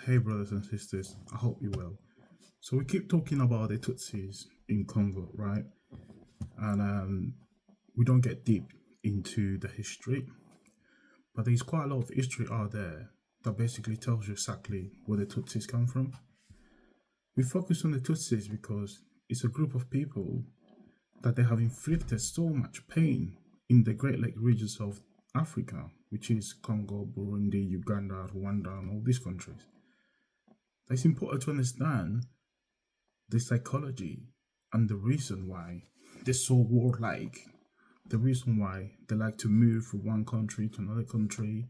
Hey, brothers and sisters, I hope you're well. So, we keep talking about the Tutsis in Congo, right? And we don't get deep into the history, but there's quite a lot of history out there that basically tells you exactly where the Tutsis come from. We focus on the Tutsis because it's a group of people that they have inflicted so much pain in the Great Lake regions of Africa, which is Congo, Burundi, Uganda, Rwanda, and all these countries. It's important to understand the psychology and the reason why they're so warlike, the reason why they like to move from one country to another country,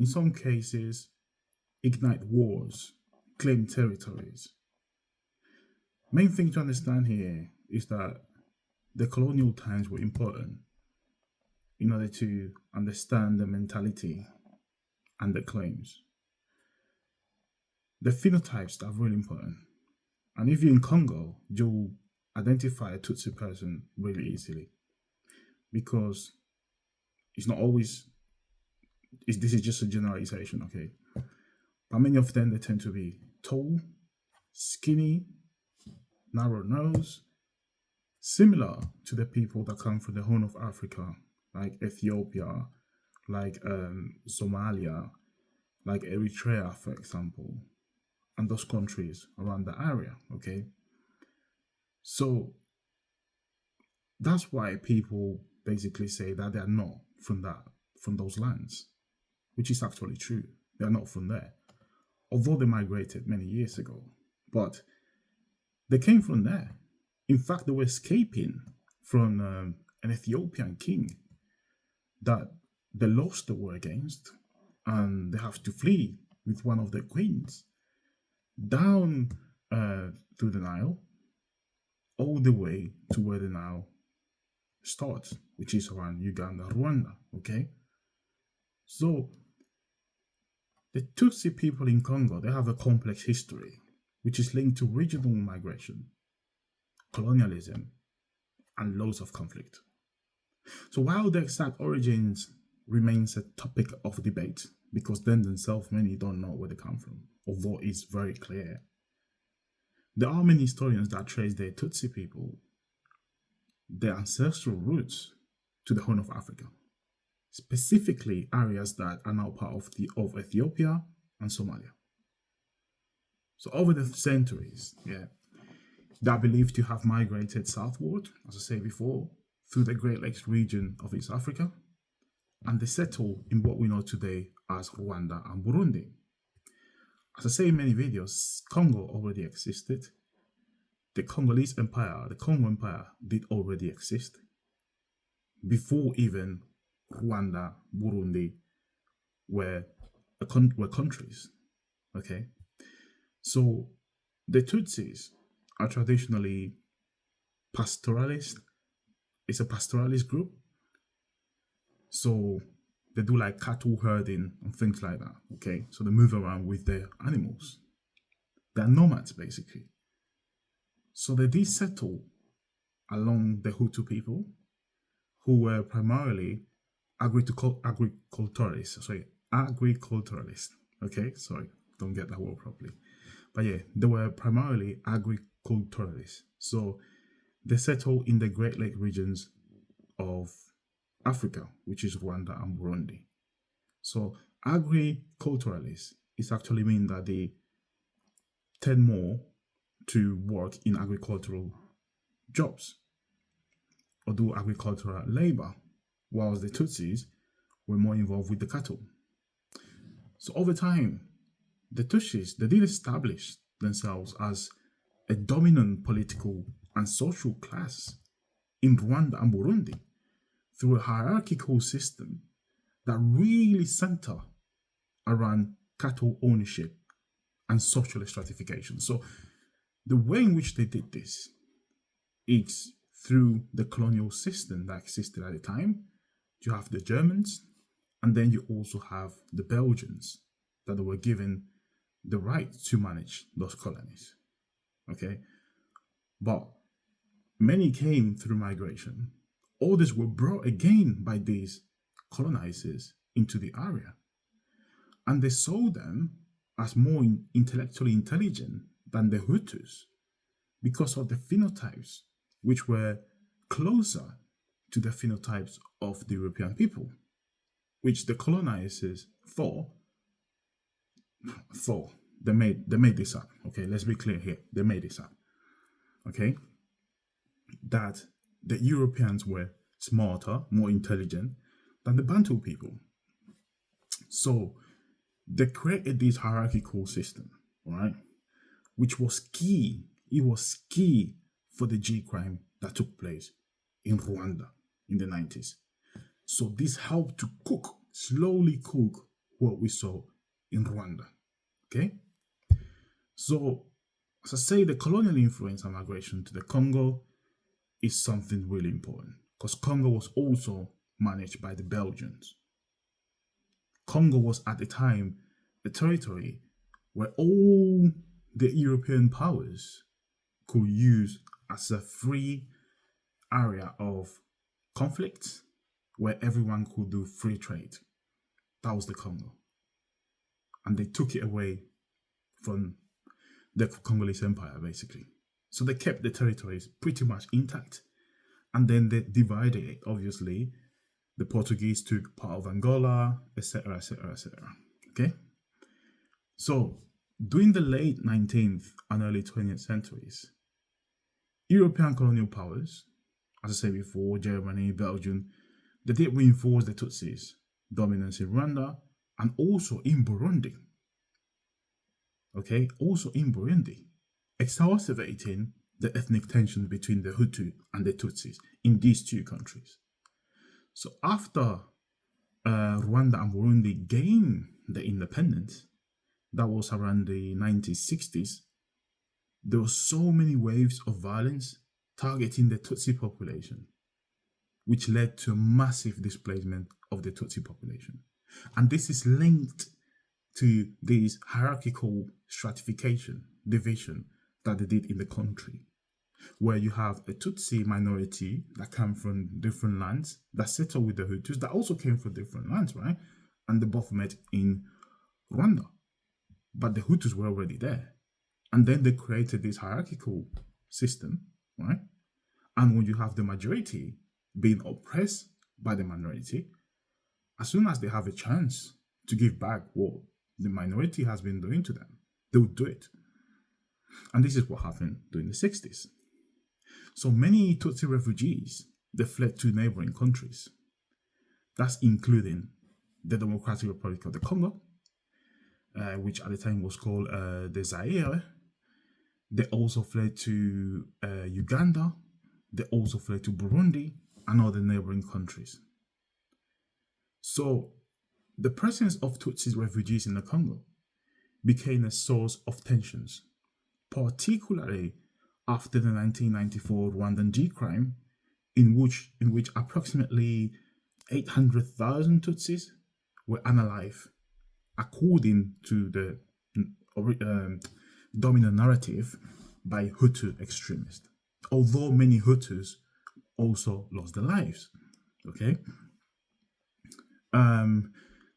in some cases, ignite wars, claim territories. Main thing to understand here is that the colonial times were important in order to understand the mentality and the claims. The phenotypes are really important. And if you're in Congo, you'll identify a Tutsi person really easily because it's not always, this is just a generalization, okay? But many of them, they tend to be tall, skinny, narrow nose, similar to the people that come from the Horn of Africa, like Ethiopia, like Somalia, like Eritrea, for example, and those countries around the area, okay? So that's why people basically say that they are not from those lands, which is actually true. They are not from there, although they migrated many years ago. But they came from there. In fact, they were escaping from an Ethiopian king that they lost the war against, and they have to flee with one of their queens down through the Nile, all the way to where the Nile starts, which is around Uganda, Rwanda. Okay, so the Tutsi people in Congo, they have a complex history, which is linked to regional migration, colonialism, and loads of conflict. So while the exact origins remains a topic of debate, because them themselves many don't know where they come from, although it's very clear. There are many historians that trace the Tutsi people, their ancestral roots, to the Horn of Africa, specifically areas that are now part of Ethiopia and Somalia. So over the centuries, they are believed to have migrated southward, as I said before, through the Great Lakes region of East Africa, and they settle in what we know today as Rwanda and Burundi. As I say in many videos, Congo already existed. The Congolese Empire, the Congo Empire, did already exist before even Rwanda, Burundi were countries. Okay, so the Tutsis are traditionally pastoralist. It's a pastoralist group, so they do like cattle herding and things like that. Okay, so they move around with their animals. They're nomads basically. So they did settle along the Hutu people, who were primarily agriculturalists. Agriculturalists. Okay, sorry, don't get that word properly. But yeah, they were primarily agriculturalists. So they settled in the Great Lake regions of Africa, which is Rwanda and Burundi. So agriculturalists is actually mean that they tend more to work in agricultural jobs or do agricultural labor, whilst the Tutsis were more involved with the cattle. So over time, the Tutsis, they did establish themselves as a dominant political and social class in Rwanda and Burundi through a hierarchical system that really center around cattle ownership and social stratification. So the way in which they did this is through the colonial system that existed at the time. You have the Germans, and then you also have the Belgians that were given the right to manage those colonies. Okay, but many came through migration. Others were brought again by these colonizers into the area, and they sold them as more intellectually intelligent than the Hutus because of the phenotypes which were closer to the phenotypes of the European people, which the colonizers thought they made this up. Okay, let's be clear here. They made this up. Okay, that the Europeans were smarter, more intelligent than the Bantu people. So they created this hierarchical system, right? Which was key. It was key for the G crime that took place in Rwanda in the 90s. So this helped to slowly cook what we saw in Rwanda. Okay? So, as I say, the colonial influence and migration to the Congo is something really important because Congo was also managed by the Belgians. Congo was at the time a territory where all the European powers could use as a free area of conflict where everyone could do free trade. That was the Congo. And they took it away from the Congolese Empire, basically. So they kept the territories pretty much intact. And then they divided it, obviously. The Portuguese took part of Angola, etc., etc., etc. Okay? So, during the late 19th and early 20th centuries, European colonial powers, as I said before, Germany, Belgium, they did reinforce the Tutsis' dominance in Rwanda and also in Burundi. Okay, also in Burundi, exacerbating the ethnic tensions between the Hutu and the Tutsis in these two countries. So after Rwanda and Burundi gained the independence, that was around the 1960s, there were so many waves of violence targeting the Tutsi population, which led to a massive displacement of the Tutsi population. And this is linked to this hierarchical stratification, division that they did in the country, where you have a Tutsi minority that come from different lands that settled with the Hutus that also came from different lands, right? And they both met in Rwanda. But the Hutus were already there. And then they created this hierarchical system, right? And when you have the majority being oppressed by the minority, as soon as they have a chance to give back what the minority has been doing to them, they would do it. And this is what happened during the 60s. So many Tutsi refugees, they fled to neighboring countries. That's including the Democratic Republic of the Congo, which at the time was called the Zaire. They also fled to Uganda. They also fled to Burundi and other neighboring countries. So the presence of Tutsi refugees in the Congo became a source of tensions, particularly after the 1994 Rwandan G crime, in which approximately 800,000 Tutsis were unalive, according to the dominant narrative by Hutu extremists. Although many Hutus also lost their lives, okay?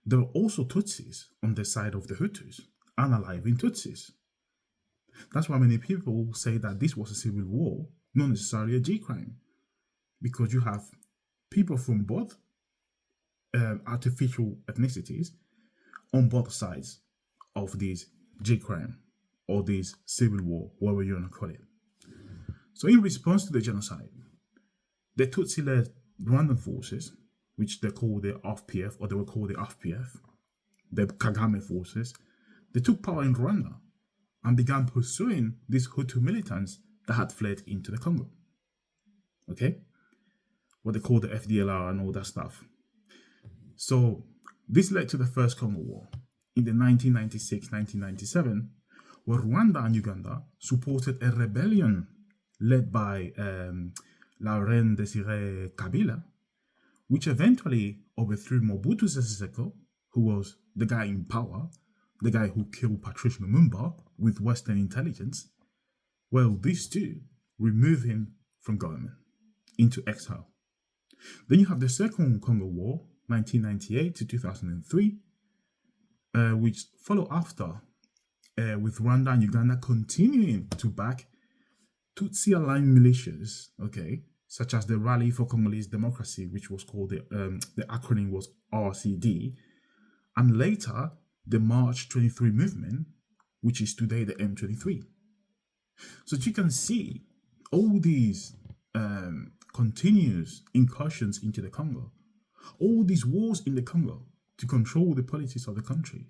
There were also Tutsis on the side of the Hutus, unaliving Tutsis. That's why many people say that this was a civil war, not necessarily a G crime, because you have people from both artificial ethnicities on both sides of this G crime or this civil war, whatever you want to call it. So in response to the genocide, the Tutsi-led Rwandan forces, which they call the RPF, or they were called the RPF, the Kagame forces, they took power in Rwanda and began pursuing these Hutu militants that had fled into the Congo. Okay? What they call the FDLR and all that stuff. So this led to the First Congo War in the 1996-1997, where Rwanda and Uganda supported a rebellion led by Laurent Désiré Kabila, which eventually overthrew Mobutu Sese Seko, who was the guy in power, the guy who killed Patrice Lumumba with Western intelligence. Well, these two removed him from government into exile. Then you have the Second Congo War, 1998 to 2003, which followed after with Rwanda and Uganda continuing to back Tutsi-aligned militias, okay, such as the Rally for Congolese Democracy, which was called the acronym was RCD, and later the March 23 movement, which is today the M23. So you can see all these continuous incursions into the Congo, all these wars in the Congo to control the politics of the country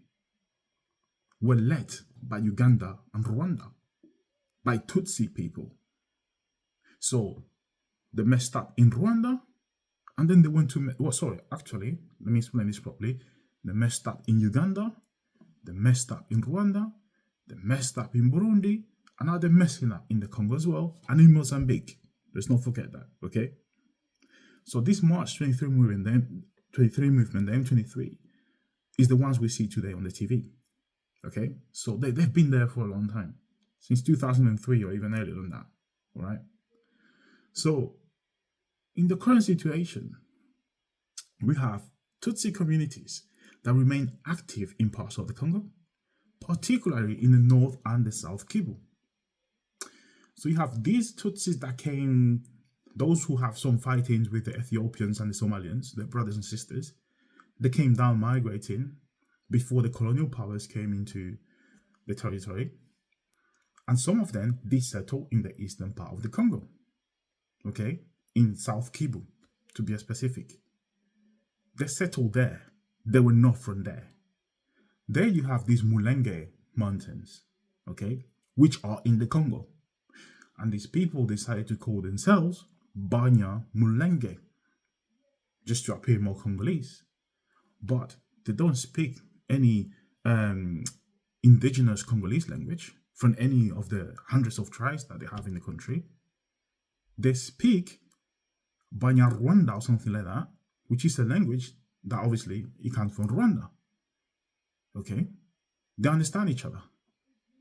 were led by Uganda and Rwanda, by Tutsi people. So they messed up in Rwanda, and then they went to, actually, let me explain this properly. They messed up in Uganda, they messed up in Rwanda, they messed up in Burundi, and now they're messing up in the Congo as well, and in Mozambique. Let's not forget that, okay? So this March 23 movement, the M23, is the ones we see today on the TV, okay? So they've been there for a long time, since 2003 or even earlier than that, all right? So in the current situation, we have Tutsi communities that remain active in parts of the Congo, particularly in the north and the south Kivu. So you have these Tutsis that came, those who have some fightings with the Ethiopians and the Somalians, their brothers and sisters. They came down migrating before the colonial powers came into the territory. And some of them did settle in the eastern part of the Congo, okay, in South Kivu, to be specific. They settled there. They were not from there. There you have these Mulenge mountains, okay, which are in the Congo. And these people decided to call themselves Banya Mulenge, just to appear more Congolese. But they don't speak any indigenous Congolese language from any of the hundreds of tribes that they have in the country. They speak Banyarwanda or something like that, which is a language that obviously it comes from Rwanda. Okay? They understand each other.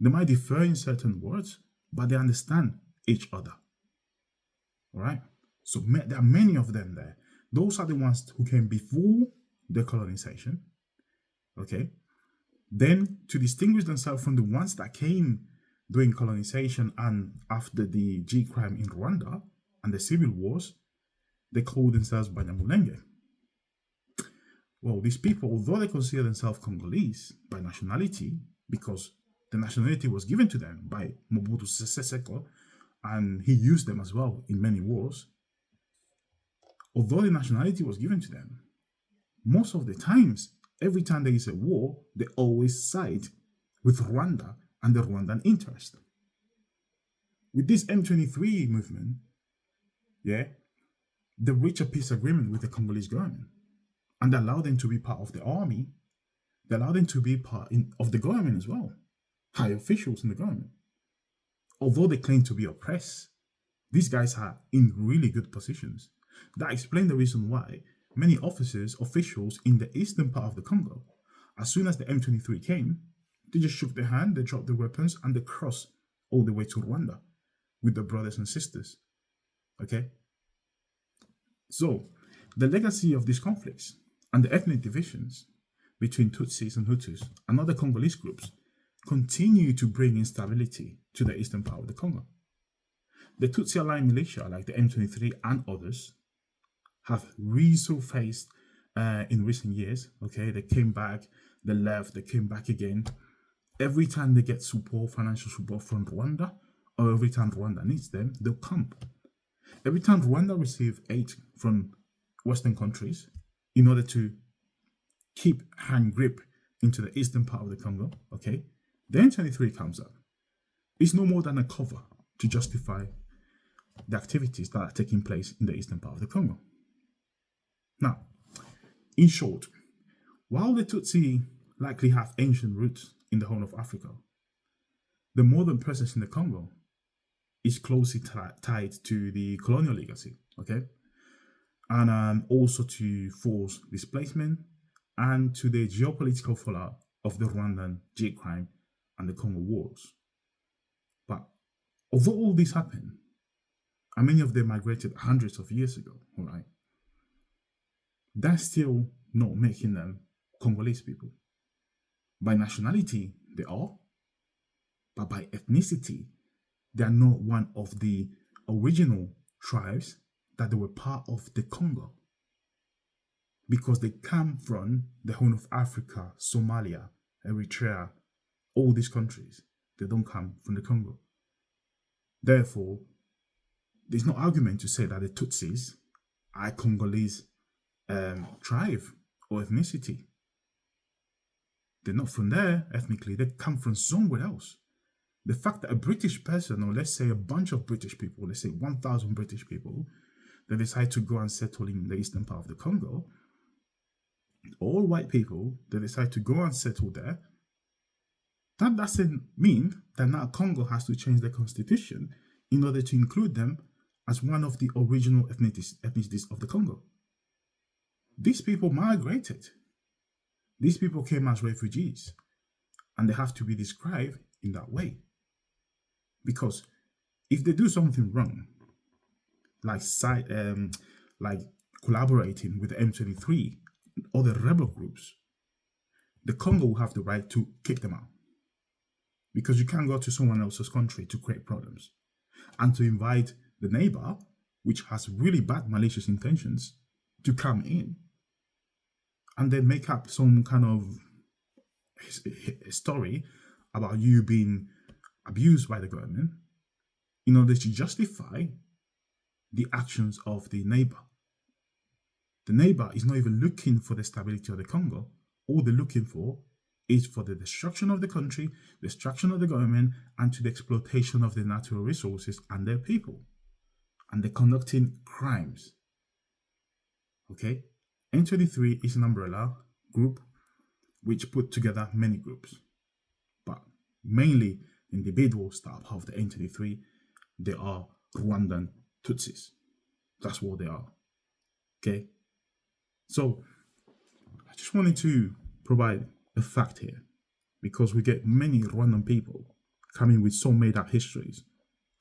They might differ in certain words, but they understand each other. All right? So there are many of them there. Those are the ones who came before the colonization. Okay? Then, to distinguish themselves from the ones that came during colonization and after the G crime in Rwanda and the civil wars, they called themselves Banyamulenge. Well, these people, although they consider themselves Congolese by nationality, because the nationality was given to them by Mobutu Sese Seko, and he used them as well in many wars, although the nationality was given to them, most of the times, every time there is a war, they always side with Rwanda and the Rwandan interest. With this M23 movement, they reach a peace agreement with the Congolese government and allow them to be part of the army. They allow them to be part of the government as well, high officials in the government. Although they claim to be oppressed, these guys are in really good positions. That explains the reason why many officers, officials in the eastern part of the Congo, as soon as the M23 came, they just shook their hand, they dropped their weapons, and they crossed all the way to Rwanda with their brothers and sisters. Okay? So, the legacy of these conflicts and the ethnic divisions between Tutsis and Hutus and other Congolese groups continue to bring instability to the eastern part of the Congo. The Tutsi-aligned militia, like the M23 and others, have resurfaced in recent years. Okay, they came back, they left, they came back again. Every time they get support, financial support from Rwanda, or every time Rwanda needs them, they'll come. Every time Rwanda receives aid from Western countries in order to keep hand grip into the eastern part of the Congo, okay, the M23 comes up. It's no more than a cover to justify the activities that are taking place in the eastern part of the Congo. Now, in short, while the Tutsi likely have ancient roots in the Horn of Africa, the modern presence in the Congo is closely tied to the colonial legacy, okay? And also to forced displacement and to the geopolitical fallout of the Rwandan G crime and the Congo Wars. But although all this happened, and many of them migrated hundreds of years ago, all right, that's still not making them Congolese people. By nationality, they are, but by ethnicity, they are not one of the original tribes that they were part of the Congo. Because they come from the Horn of Africa, Somalia, Eritrea, all these countries. They don't come from the Congo. Therefore, there's no argument to say that the Tutsis are a Congolese tribe or ethnicity. They're not from there ethnically, they come from somewhere else. The fact that a British person, or let's say a bunch of British people, let's say 1,000 British people, they decide to go and settle in the eastern part of the Congo, all white people, they decide to go and settle there, that doesn't mean that now Congo has to change their constitution in order to include them as one of the original ethnicities of the Congo. These people migrated. These people came as refugees, and they have to be described in that way. Because if they do something wrong, like collaborating with the M23 or the rebel groups, the Congo will have the right to kick them out. Because you can't go to someone else's country to create problems and to invite the neighbor, which has really bad malicious intentions, to come in and then make up some kind of story about you being abused by the government in order to justify the actions of the neighbor. The neighbor is not even looking for the stability of the Congo. All they're looking for is for the destruction of the country, destruction of the government, and to the exploitation of the natural resources and their people. And they're conducting crimes. Okay? M23 is an umbrella group which put together many groups. But mainly individuals that are part of the M23, they are Rwandan Tutsis. That's what they are. Okay? So, I just wanted to provide a fact here, because we get many Rwandan people coming with so made up histories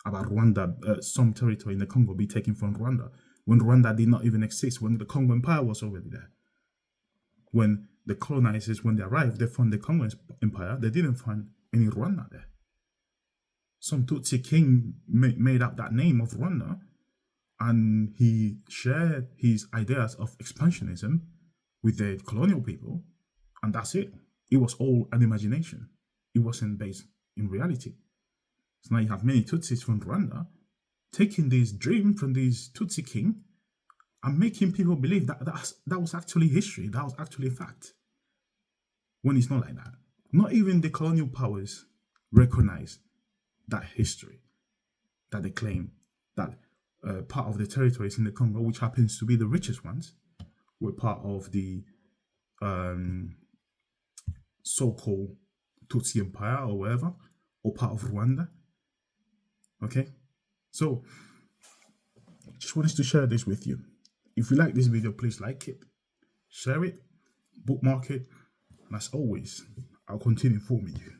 about Rwanda, some territory in the Congo be taken from Rwanda, when Rwanda did not even exist, when the Congo Empire was already there. When the colonizers, when they arrived, they found the Congo Empire, they didn't find any Rwanda there. Some Tutsi king made up that name of Rwanda, and he shared his ideas of expansionism with the colonial people, and that's it. It was all an imagination. It wasn't based in reality. So now you have many Tutsis from Rwanda taking this dream from this Tutsi king and making people believe that that was actually history, that was actually a fact. When it's not like that. Not even the colonial powers recognize that history, that they claim that part of the territories in the Congo, which happens to be the richest ones, were part of the so-called Tutsi Empire or whatever, or part of Rwanda. Okay? So, just wanted to share this with you. If you like this video, please like it, share it, bookmark it, and as always, I'll continue informing you.